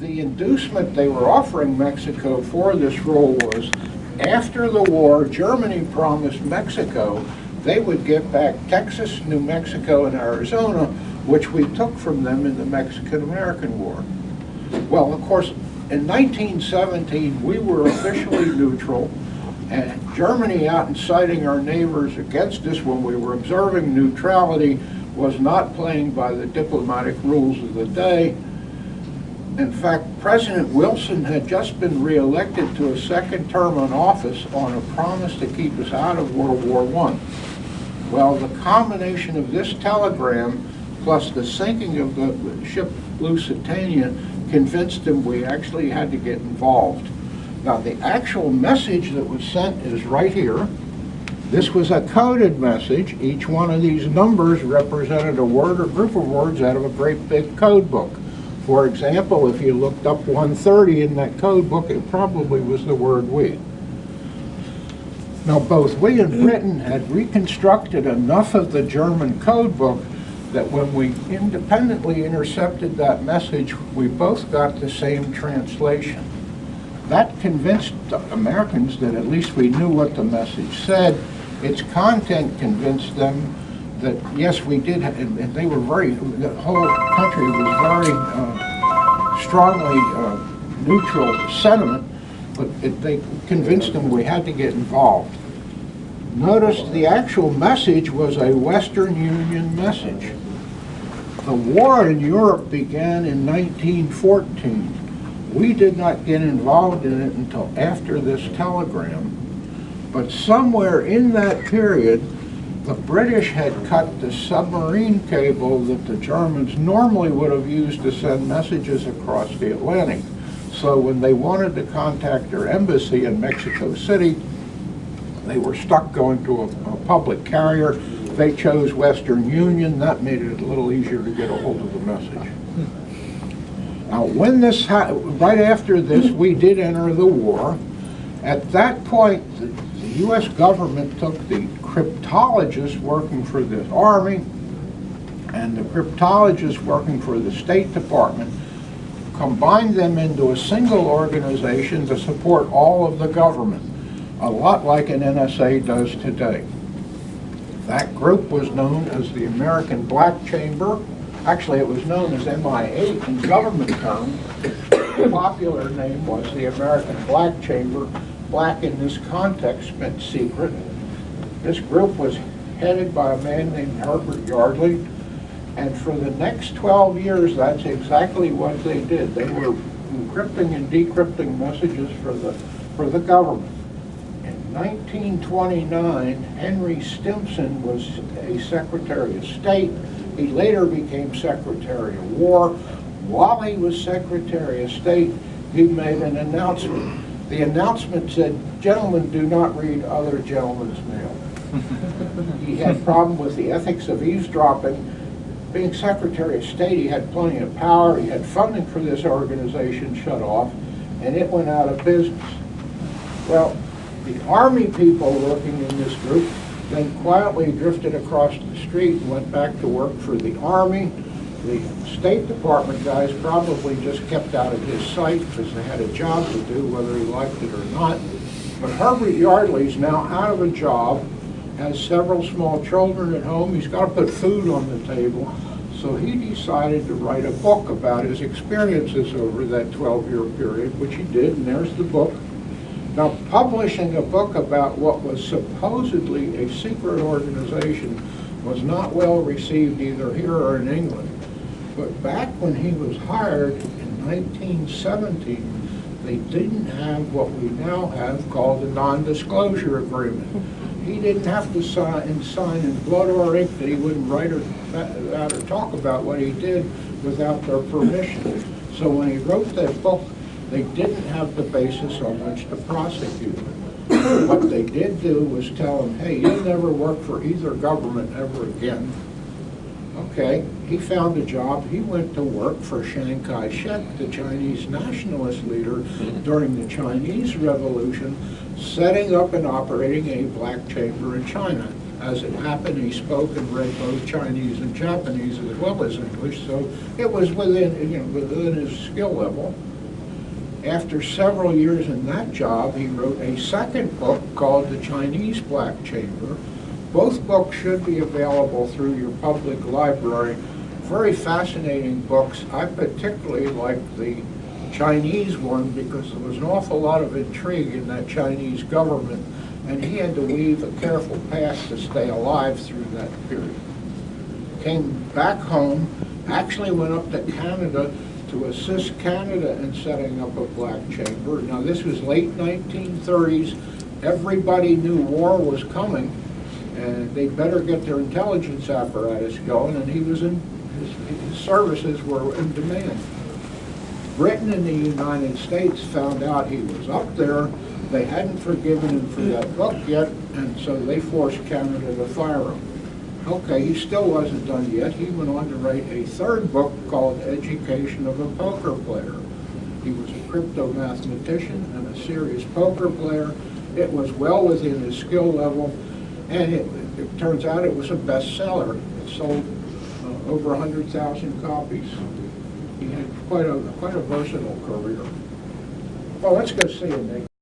the inducement they were offering Mexico for this role was, after the war, Germany promised Mexico they would get back Texas, New Mexico, and Arizona, which we took from them in the Mexican-American War. Well, of course, in 1917, we were officially neutral, and Germany, out inciting our neighbors against us when we were observing neutrality, was not playing by the diplomatic rules of the day. In fact, President Wilson had just been reelected to a second term in office on a promise to keep us out of World War I. Well, the combination of this telegram plus the sinking of the ship Lusitania convinced him we actually had to get involved. Now, the actual message that was sent is right here. This was a coded message. Each one of these numbers represented a word or group of words out of a great big code book. For example, if you looked up 130 in that code book, it probably was the word "we." Now, both we and Britain had reconstructed enough of the German code book that when we independently intercepted that message, we both got the same translation. That convinced the Americans that at least we knew what the message said. Its content convinced them that, yes, we did, and they were the whole country was very strongly neutral sentiment, but they convinced them we had to get involved. Notice the actual message was a Western Union message. The war in Europe began in 1914. We did not get involved in it until after this telegram, but somewhere in that period, the British had cut the submarine cable that the Germans normally would have used to send messages across the Atlantic. So when they wanted to contact their embassy in Mexico City, they were stuck going to a public carrier. They chose Western Union. That made it a little easier to get a hold of the message. Now, when this right after this, we did enter the war. At that point, the U.S. government took the cryptologists working for the Army and the cryptologists working for the State Department, combined them into a single organization to support all of the government, a lot like an NSA does today. That group was known as the American Black Chamber. Actually, it was known as MI8 in government terms. The popular name was the American Black Chamber. Black in this context meant secret. This group was headed by a man named Herbert Yardley, and for the next 12 years, that's exactly what they did. They were encrypting and decrypting messages for the government. In 1929, Henry Stimson was a Secretary of State. He later became Secretary of War. While he was Secretary of State, he made an announcement. The announcement said, "Gentlemen, do not read other gentlemen's mail." He had a problem with the ethics of eavesdropping. Being Secretary of State, he had plenty of power. He had funding for this organization shut off, and it went out of business. Well, the Army people working in this group then quietly drifted across the street and went back to work for the Army. The State Department guys probably just kept out of his sight because they had a job to do, whether he liked it or not. But Herbert Yardley's now out of a job, has several small children at home. He's got to put food on the table. So he decided to write a book about his experiences over that 12-year period, which he did, and there's the book. Now, publishing a book about what was supposedly a secret organization was not well received either here or in England. But back when he was hired in 1917, they didn't have what we now have called a non-disclosure agreement. He didn't have to sign in blood or ink that he wouldn't write or talk about what he did without their permission. So when he wrote that book, they didn't have the basis on which to prosecute him. What they did do was tell him, hey, you'll never work for either government ever again. Okay, he found a job. He went to work for Chiang Kai-shek, the Chinese nationalist leader during the Chinese Revolution, setting up and operating a black chamber in China. As it happened, he spoke and read both Chinese and Japanese as well as English, so it was within his skill level. After several years in that job, he wrote a second book called The Chinese Black Chamber. Both books should be available through your public library. Very fascinating books. I particularly like the Chinese one because there was an awful lot of intrigue in that Chinese government, and he had to weave a careful path to stay alive through that period. Came back home, actually went up to Canada to assist Canada in setting up a black chamber. Now this was late 1930s. Everybody knew war was coming and they better get their intelligence apparatus going, and he was in, his services were in demand. Britain and the United States found out he was up there. They hadn't forgiven him for that book yet, and so they forced Canada to fire him. Okay, he still wasn't done yet. He went on to write a third book called Education of a Poker Player. He was a crypto mathematician and a serious poker player. It was well within his skill level, and it turns out it was a bestseller. It sold over 100,000 copies. He had quite a versatile career. Well, let's go see him, Nick.